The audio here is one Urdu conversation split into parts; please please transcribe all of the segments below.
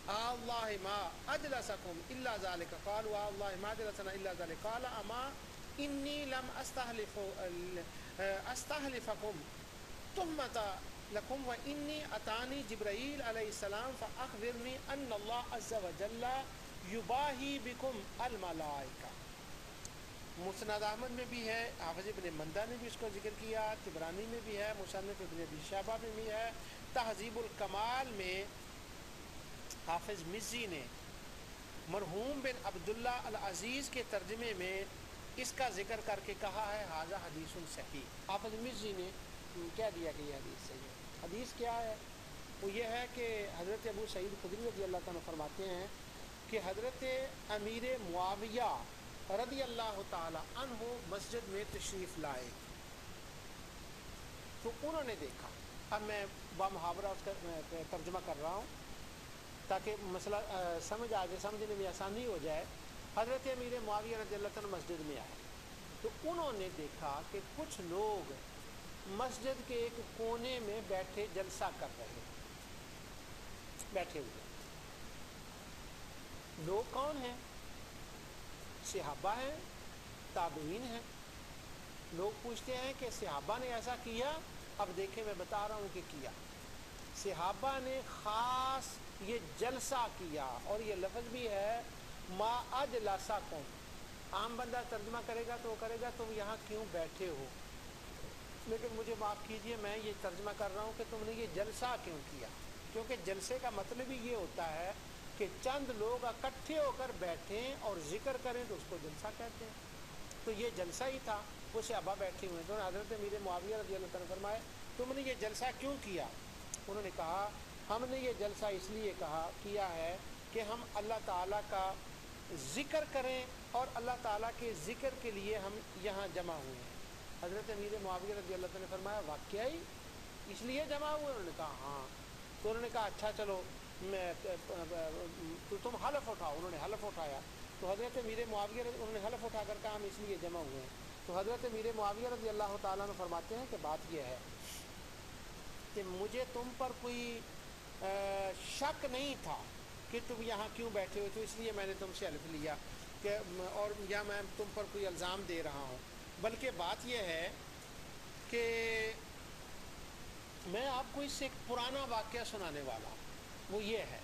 اللہ ما اجلسکم الا ذالک قالوا اللہ ما اجلسنا الا ذالک قال اما انی لم استحلفکم تہمۃ لکم و انی اتانی جبرائیل علیہ السلام فاخبرنی ان اللہ عز وجل یباہی بکم الملائکہ۔ مسند احمد میں بھی ہے، حافظ ابن مندہ نے بھی اس کو ذکر کیا، طبرانی میں بھی ہے، مصنف ابن ابی شیبہ میں بھی ہے، تہذیب الکمال میں حافظ مزی نے مرحوم بن عبداللہ العزیز کے ترجمے میں اس کا ذکر کر کے کہا ہے ھذا حدیث صحیح۔ حافظ مزی نے کیا دیا کہ یہ حدیث صحیح ہے۔ حدیث کیا ہے؟ وہ یہ ہے کہ حضرت ابو سعید خدری رضی اللہ تعالیٰ فرماتے ہیں کہ حضرت امیر معاویہ رضی اللہ تعالی عنہ مسجد میں تشریف لائے تو انہوں نے دیکھا، اب میں بامحاورہ اس کا ترجمہ کر رہا ہوں تاکہ مسئلہ سمجھ آ جائے، سمجھنے میں آسانی ہو جائے۔ حضرت امیر معاویہ رضی اللہ تعالیٰ مسجد میں آئے تو انہوں نے دیکھا کہ کچھ لوگ مسجد کے ایک کونے میں بیٹھے جلسہ کر رہے، بیٹھے ہوئے۔ لوگ کون ہیں؟ صحابہ ہیں، تابعین ہیں۔ لوگ پوچھتے ہیں کہ صحابہ نے ایسا کیا؟ اب دیکھیں میں بتا رہا ہوں کہ کیا۔ صحابہ نے خاص یہ جلسہ کیا، اور یہ لفظ بھی ہے ما اجلسکم۔ عام بندہ ترجمہ کرے گا تو وہ کرے گا تم یہاں کیوں بیٹھے ہو، لیکن مجھے معاف کیجئے میں یہ ترجمہ کر رہا ہوں کہ تم نے یہ جلسہ کیوں کیا، کیونکہ جلسے کا مطلب ہی یہ ہوتا ہے کہ چند لوگ اکٹھے ہو کر بیٹھیں اور ذکر کریں تو اس کو جلسہ کہتے ہیں۔ تو یہ جلسہ ہی تھا، وہ صحابہ بیٹھے ہوئے تو حضرت امیر معاویہ رضی اللہ عنہ فرمائے تم نے یہ جلسہ کیوں کیا؟ انہوں نے کہا ہم نے یہ جلسہ اس لیے کیا ہے کہ ہم اللہ تعالیٰ کا ذکر کریں اور اللہ تعالیٰ کے ذکر کے لیے ہم یہاں جمع ہوئے ہیں۔ حضرت امیر معاویہ رضی اللہ عنہ نے فرمایا واقعی اس لیے جمع ہوئے؟ انہوں نے کہا ہاں۔ تو انہوں نے کہا اچھا چلو تو تم حلف اٹھاؤ۔ انہوں نے حلف اٹھایا تو حضرت امیر معاویہ انہوں نے حلف اٹھا کر کہا ہم اس لیے جمع ہوئے ہیں۔ تو حضرت امیر معاویہ رضی اللہ تعالیٰ عنہ فرماتے ہیں کہ بات یہ ہے کہ مجھے تم پر کوئی شک نہیں تھا کہ تم یہاں کیوں بیٹھے ہو، تو اس لیے میں نے تم سے حلف لیا کہ اور یا میں تم پر کوئی الزام دے رہا ہوں، بلکہ بات یہ ہے کہ میں آپ کو اس سے ایک پرانا واقعہ سنانے والا ہوں۔ وہ یہ ہے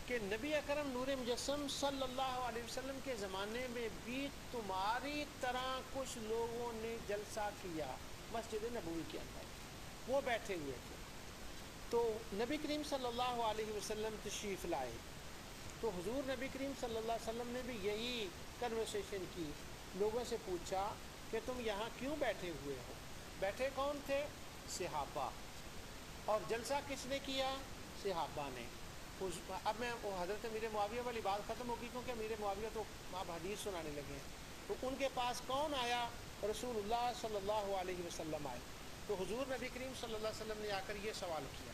کہ نبی اکرم نور مجسم صلی اللہ علیہ وسلم کے زمانے میں بھی تمہاری طرح کچھ لوگوں نے جلسہ کیا مسجد نبوی کے اندر، وہ بیٹھے ہوئے تھے۔ تو نبی کریم صلی اللہ علیہ وسلم تشریف لائے تو حضور نبی کریم صلی اللہ علیہ وسلم نے بھی یہی کنورسیشن کی، لوگوں سے پوچھا کہ تم یہاں کیوں بیٹھے ہوئے ہو؟ بیٹھے کون تھے؟ صحابہ۔ اور جلسہ کس نے کیا؟ صحابہ نے۔ اب میں حضرت امیر معاویہ والی بات ختم ہوگی کیونکہ امیر معاویہ تو آپ حدیث سنانے لگے ہیں۔ تو ان کے پاس کون آیا؟ رسول اللہ صلی اللہ علیہ وسلم آئے۔ تو حضور نبی کریم صلی اللہ علیہ وسلم نے آ کر یہ سوال کیا،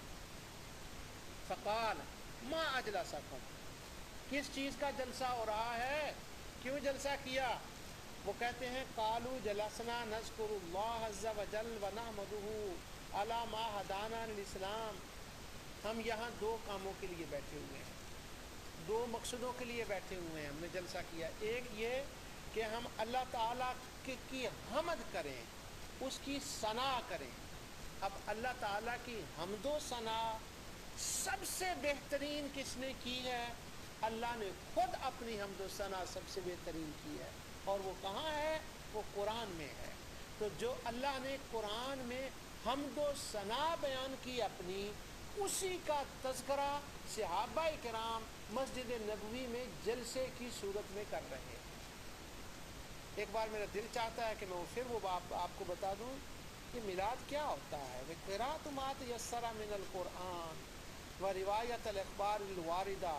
فقال ما اجلسکم، کس چیز کا جلسہ ہو رہا ہے، کیوں جلسہ کیا؟ وہ کہتے ہیں قالوا جلسنا نذکر اللہ عز وجل ونحمدہ علی ما ہدانا للاسلام، ہم یہاں دو کاموں کے لیے بیٹھے ہوئے ہیں، دو مقصدوں کے لیے بیٹھے ہوئے ہیں، ہم نے جلسہ کیا۔ ایک یہ کہ ہم اللہ تعالیٰ کی حمد کریں، اس کی ثنا کریں۔ اب اللہ تعالیٰ کی حمد و ثنا سب سے بہترین کس نے کی ہے؟ اللہ نے خود اپنی حمد و ثنا سب سے بہترین کی ہے، اور وہ کہاں ہے؟ وہ قرآن میں ہے۔ تو جو اللہ نے قرآن میں حمد و ثنا بیان کی اپنی، اسی کا تذکرہ صحابہ کرام مسجد نبوی میں جلسے کی صورت میں کر رہے ہیں۔ ایک بار میرا دل چاہتا ہے کہ میں پھر وہ آپ کو بتا دوں کہ میلاد کیا ہوتا ہے۔ قرأت ما تیسر من القرآن و روایت الاخبار الواردہ،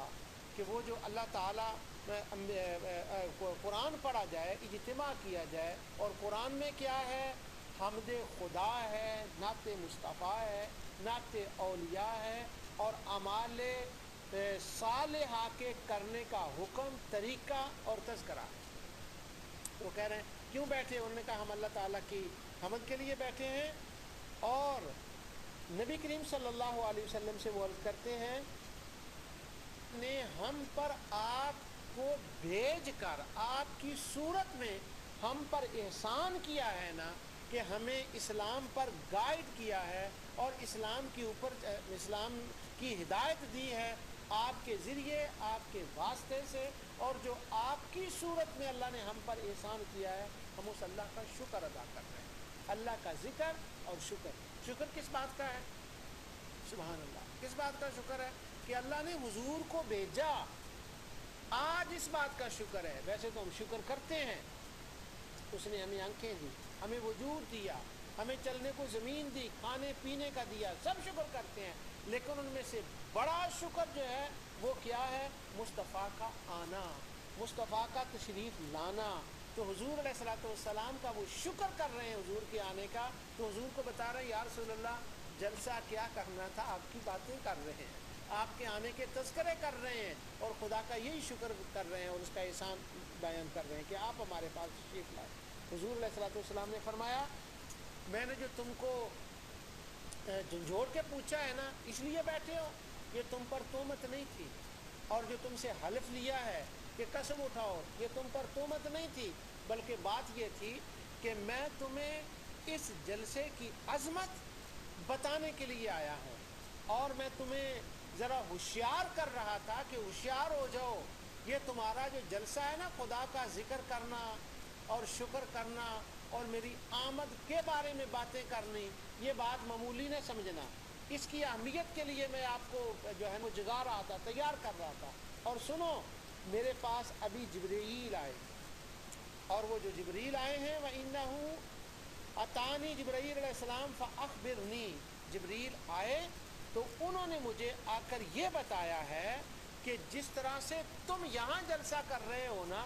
کہ وہ جو اللہ تعالیٰ قرآن پڑھا جائے، اجتماع کیا جائے، اور قرآن میں کیا ہے؟ حمد خدا ہے، نعت مصطفیٰ ہے، نعت اولیاء ہے، اور اعمال صالحہ کے کرنے کا حکم، طریقہ اور تذکرہ ہے۔ وہ کہہ رہے ہیں کیوں بیٹھے؟ انہوں نے کہا ہم اللہ تعالیٰ کی حمد کے لیے بیٹھے ہیں، اور نبی کریم صلی اللہ علیہ وسلم سے وہ عرض کرتے ہیں نے ہم پر آپ کو بھیج کر آپ کی صورت میں ہم پر احسان کیا ہے نا کہ ہمیں اسلام پر گائیڈ کیا ہے اور اسلام کے اوپر اسلام کی ہدایت دی ہے آپ کے ذریعے آپ کے واسطے سے، اور جو آپ کی صورت میں اللہ نے ہم پر احسان کیا ہے ہم اس اللہ کا شکر ادا کر رہے ہیں۔ اللہ کا ذکر اور شکر، شکر کس بات کا ہے؟ سبحان اللہ، کس بات کا شکر ہے؟ کہ اللہ نے حضور کو بھیجا، آج اس بات کا شکر ہے۔ ویسے تو ہم شکر کرتے ہیں، اس نے ہمیں آنکھیں دی، ہمیں وجود دیا، ہمیں چلنے کو زمین دی، کھانے پینے کا دیا، سب شکر کرتے ہیں، لیکن ان میں سے بڑا شکر جو ہے وہ کیا ہے؟ مصطفیٰ کا آنا، مصطفیٰ کا تشریف لانا۔ تو حضور علیہ الصلوۃ والسلام کا وہ شکر کر رہے ہیں حضور کے آنے کا، تو حضور کو بتا رہے ہیں یا رسول اللہ جلسہ کیا کرنا تھا، آپ کی باتیں کر رہے ہیں، آپ کے آنے کے تذکرے کر رہے ہیں، اور خدا کا یہی شکر کر رہے ہیں اور اس کا احسان بیان کر رہے ہیں کہ آپ ہمارے پاس تشریف لائے۔ حضور علیہ الصلوۃ والسلام نے فرمایا میں نے جو تم کو جھنجھوڑ کے پوچھا ہے نا اس لیے بیٹھے ہو، یہ تم پر تہمت نہیں تھی، اور جو تم سے حلف لیا ہے کہ قسم اٹھاؤ یہ تم پر تہمت نہیں تھی، بلکہ بات یہ تھی کہ میں تمہیں اس جلسے کی عظمت بتانے کے لیے آیا ہوں، اور میں تمہیں ذرا ہوشیار کر رہا تھا کہ ہوشیار ہو جاؤ، یہ تمہارا جو جلسہ ہے نا خدا کا ذکر کرنا اور شکر کرنا اور میری آمد کے بارے میں باتیں کرنی، یہ بات معمولی نہ سمجھنا، اس کی اہمیت کے لیے میں آپ کو جو ہے وہ جگا رہا تھا، تیار کر رہا تھا۔ اور سنو میرے پاس ابھی جبرائیل آئے، اور وہ جو جبرائیل آئے ہیں وَإِنَّهُ أَتَانِي جبرائیل علیہ السلام فَأَخْبِرْنِي، جبرائیل آئے تو انہوں نے مجھے آ کر یہ بتایا ہے کہ جس طرح سے تم یہاں جلسہ کر رہے ہو نا،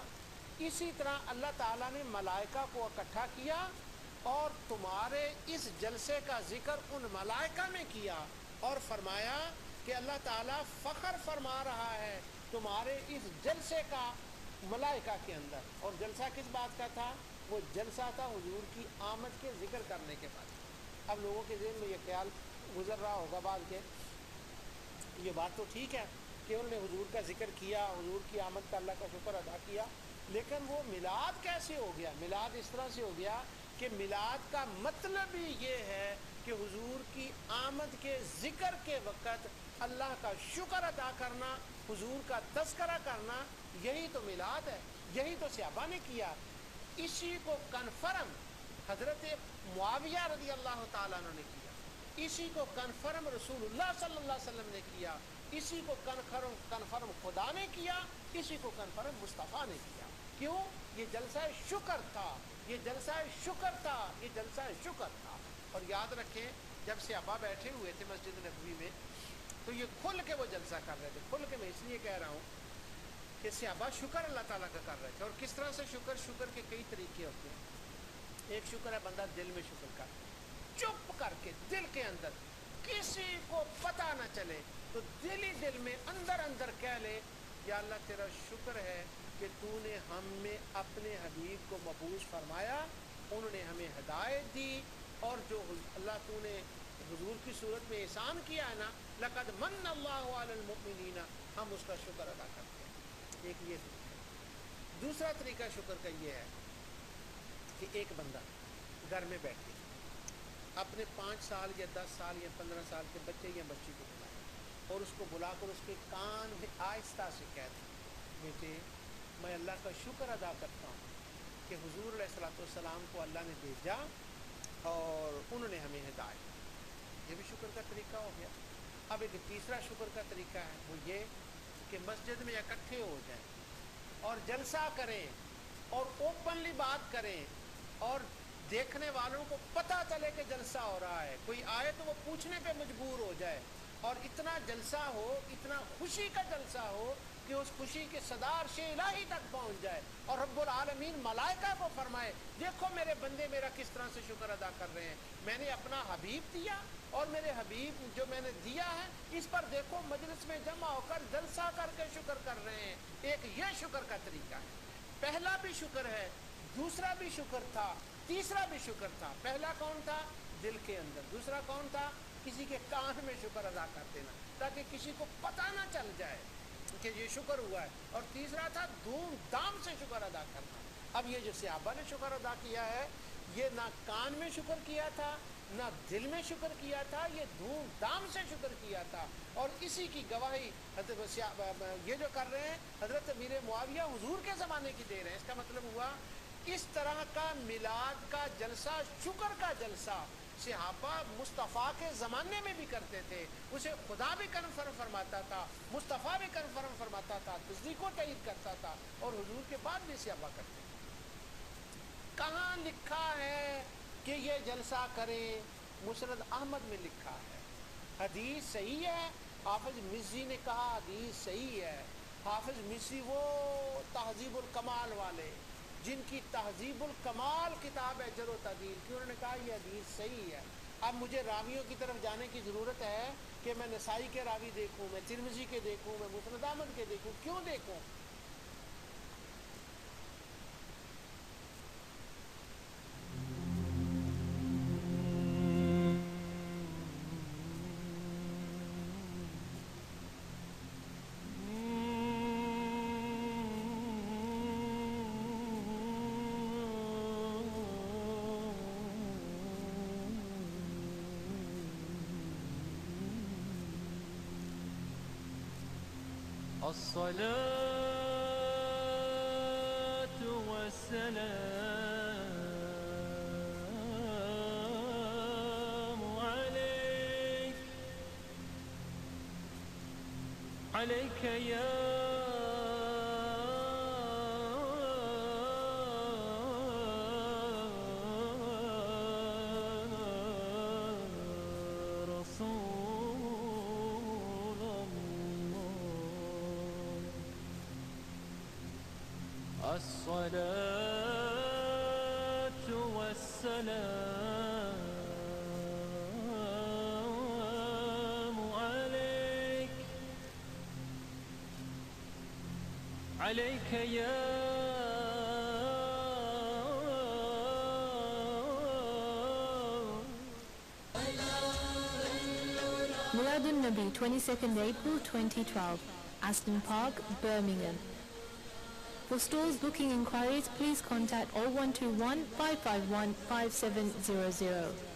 اسی طرح اللہ تعالیٰ نے ملائکہ کو اکٹھا کیا اور تمہارے اس جلسے کا ذکر ان ملائکہ میں کیا، اور فرمایا کہ اللہ تعالیٰ فخر فرما رہا ہے تمہارے اس جلسے کا ملائکہ کے اندر۔ اور جلسہ کس بات کا تھا؟ وہ جلسہ تھا حضور کی آمد کے ذکر کرنے کے بعد۔ اب لوگوں کے ذہن میں یہ خیال گزر رہا ہوگا بعد کے، یہ بات تو ٹھیک ہے کہ انہوں نے حضور کا ذکر کیا، حضور کی آمد کا اللہ کا شکر ادا کیا، لیکن وہ میلاد کیسے ہو گیا؟ میلاد اس طرح سے ہو گیا کہ میلاد کا مطلب ہی یہ ہے کہ حضور کی آمد کے ذکر کے وقت اللہ کا شکر ادا کرنا، حضور کا تذکرہ کرنا، یہی تو میلاد ہے، یہی تو صحابہ نے کیا۔ اسی کو کنفرم حضرت معاویہ رضی اللہ تعالیٰ عنہ نے کیا، اسی کو کنفرم رسول اللہ صلی اللہ علیہ وسلم نے کیا، اسی کو کنفرم خدا نے کیا، اسی کو کنفرم مصطفیٰ نے کیا۔ کیوں؟ یہ جلسہ شکر تھا، یہ جلسہ شکر تھا، یہ جلسہ شکر تھا۔ اور یاد رکھیں جب صحابہ بیٹھے ہوئے تھے مسجد نبوی میں تو یہ کھل کے وہ جلسہ کر رہے تھے، کھل کے میں اس لیے کہہ رہا ہوں کہ صحابہ شکر اللہ تعالیٰ کا کر رہے تھے۔ اور کس طرح سے شکر کے کئی طریقے ہوتے ہیں۔ ایک شکر ہے بندہ دل میں شکر کر چپ کر کے دل کے اندر کسی کو پتہ نہ چلے تو دل ہی دل میں اندر اندر کہہ لے یا اللہ تیرا شکر ہے کہ تو نے ہم میں اپنے حبیب کو مبعوث فرمایا، انہوں نے ہمیں ہدایت دی، اور جو اللہ تو نے حضور کی صورت میں احسان کیا ہے نا لقد من اللہ علی المؤمنین، ہم اس کا شکر ادا کرتے ہیں۔ ایک یہ طریقہ۔ دوسرا طریقہ شکر کا یہ ہے کہ ایک بندہ گھر میں بیٹھے اپنے 5 سال یا 10 سال یا 15 سال کے بچے یا بچی کو بلائے اور اس کو بلا کر اس کے کان میں آہستہ سے کہتے بیٹے میں اللہ کا شکر ادا کرتا ہوں کہ حضور علیہ الصلوۃ والسلام کو اللہ نے بھیجا اور انہوں نے ہمیں ہدایت دی۔ یہ بھی شکر کا طریقہ ہو گیا۔ اب ایک تیسرا شکر کا طریقہ ہے، وہ یہ کہ مسجد میں اکٹھے ہو جائیں اور جلسہ کریں اور اوپنلی بات کریں اور دیکھنے والوں کو پتہ چلے کہ جلسہ ہو رہا ہے، کوئی آئے تو وہ پوچھنے پہ مجبور ہو جائے، اور اتنا جلسہ ہو، اتنا خوشی کا جلسہ ہو کہ اس خوشی کے صدا عرش الہی تک پہنچ جائے، اور رب العالمین ملائکہ کو فرمائے دیکھو میرے بندے میرا کس طرح سے شکر ادا کر رہے ہیں، میں نے اپنا حبیب دیا اور میرے حبیب جو میں نے دیا ہے اس پر دیکھو مجلس میں جمع ہو کر جلسہ کر کے شکر کر رہے ہیں۔ ایک یہ شکر کا طریقہ ہے۔ پہلا بھی شکر ہے، دوسرا بھی شکر تھا، تیسرا بھی شکر تھا۔ پہلا کون تھا؟ دل کے اندر۔ دوسرا کون تھا؟ کسی کے کان میں شکر ادا کر دینا تاکہ کسی کو پتہ نہ چل جائے کہ یہ شکر ہوا ہے، اور تیسرا تھا دھوم دھام سے شکر ادا کرنا۔ اب یہ جو صحابہ نے شکر ادا کیا ہے، یہ نہ کان میں شکر کیا تھا نہ دل میں شکر کیا تھا، یہ دھوم دھام سے شکر کیا تھا، اور اسی کی گواہی یہ جو کر رہے ہیں حضرت امیر معاویہ حضور کے زمانے کی دے رہے ہیں۔ اس کا مطلب ہوا اس طرح کا میلاد کا جلسہ، شکر کا جلسہ صحابہ مصطفیٰ کے زمانے میں بھی کرتے تھے، اسے خدا بھی کنفرم فرماتا تھا، مصطفیٰ بھی کنفرم فرماتا تھا، تصدیق و تائید کرتا تھا، اور حضور کے بعد بھی صحابہ کرتے تھے۔ کہاں لکھا ہے کہ یہ جلسہ کریں؟ مسند احمد میں لکھا ہے، حدیث صحیح ہے۔ حافظ مزی نے کہا حدیث صحیح ہے۔ حافظ مزی وہ تہذیب الکمال والے جن کی تہذیب الکمال کتاب ہے جرح و تعدیل کی، انہوں نے کہا یہ حدیث صحیح ہے۔ اب مجھے راویوں کی طرف جانے کی ضرورت ہے کہ میں نسائی کے راوی دیکھوں، میں ترمذی کے دیکھوں، میں مسند احمد کے دیکھوں؟ کیوں دیکھوں؟ الصلاة والسلام عليك عليك يا الصلاة والسلام عليك عليك يا Miladun Nabi, 22nd April 2012, Aston Park, Birmingham. For stalls booking inquiries, please contact 0121 551 5700.